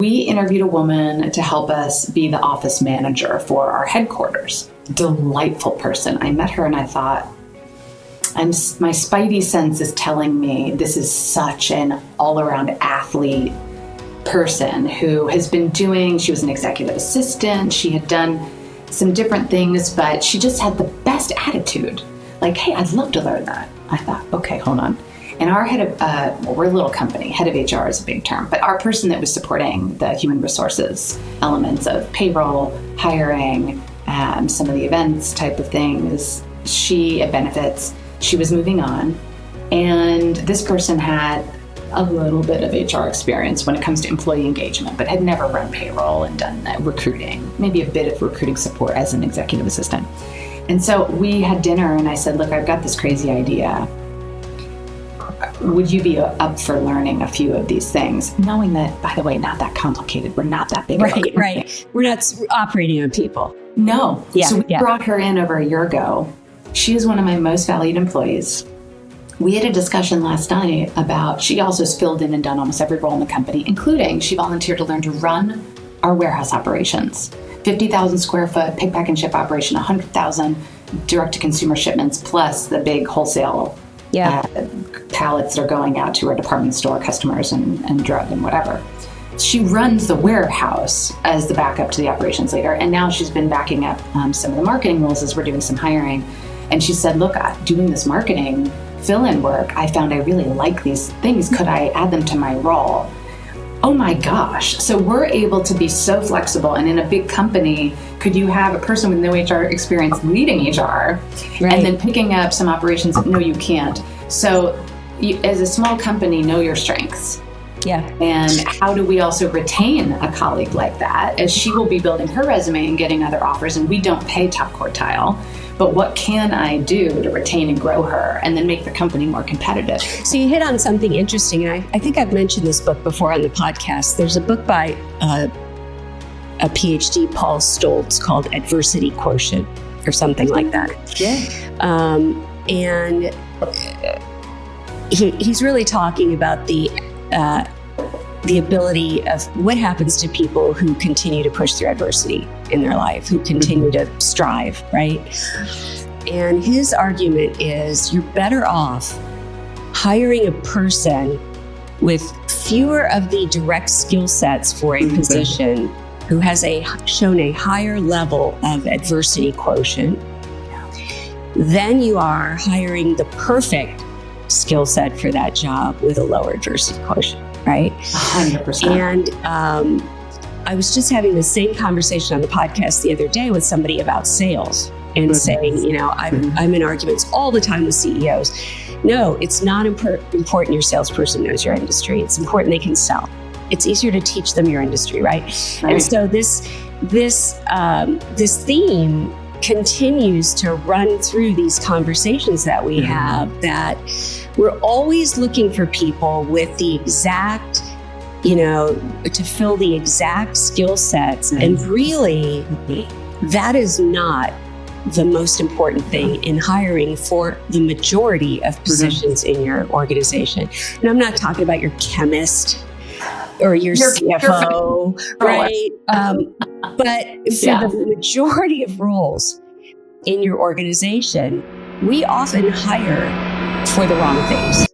We interviewed a woman to help us be the office manager for our headquarters. Delightful person. I met her and I thought, my spidey sense is telling me this is such an all-around athlete person who has been she was an executive assistant. She had done some different things, but she just had the best attitude. Like, hey, I'd love to learn that. I thought, okay, hold on. And our head of, we're a little company, head of HR is a big term, but our person that was supporting the human resources elements of payroll, hiring, some of the events type of things, at benefits, she was moving on. And this person had a little bit of HR experience when it comes to employee engagement, but had never run payroll and done recruiting, maybe a bit of recruiting support as an executive assistant. And so we had dinner and I said, look, I've got this crazy idea. Would you be up for learning a few of these things? Knowing that, by the way, not that complicated. We're not that big. Right. We're not operating on people. No. Yeah, so we brought her in over a year ago. She is one of my most valued employees. We had a discussion last night about, she also has filled in and done almost every role in the company, including she volunteered to learn to run our warehouse operations. 50,000 square foot pick, pack, and ship operation, 100,000 direct-to-consumer shipments, plus the big wholesale pallets that are going out to our department store customers and drug and whatever. She runs the warehouse as the backup to the operations leader, and now she's been backing up some of the marketing roles as we're doing some hiring. And she said, look, doing this marketing fill-in work, I found I really like these things. Could I add them to my role? Oh my gosh. So we're able to be so flexible. And in a big company, could you have a person with no HR experience leading HR and then picking up some operations? No, you can't. So as a small company, know your strengths. Yeah. And how do we also retain a colleague like that, as she will be building her resume and getting other offers, and we don't pay top quartile. But what can I do to retain and grow her and then make the company more competitive? So you hit on something interesting, and I think I've mentioned this book before on the podcast. There's a book by a PhD, Paul Stoltz, called Adversity Quotient or something like that. Yeah. And he's really talking about the ability of what happens to people who continue to push through adversity in their life, who continue to strive, right? And his argument is you're better off hiring a person with fewer of the direct skill sets for a position who has shown a higher level of adversity quotient than you are hiring the perfect skill set for that job with a lower adversity quotient, right? 100%. And I was just having the same conversation on the podcast the other day with somebody about sales and saying, I'm in arguments all the time with CEOs. No, it's not important your salesperson knows your industry. It's important they can sell. It's easier to teach them your industry, right? And so this theme continues to run through these conversations that we have, that we're always looking for people with the exact, to fill the exact skill sets. And really, that is not the most important thing in hiring for the majority of positions in your organization. And I'm not talking about your chemist or your CFO, right? But for the majority of roles in your organization, we often hire for the wrong things.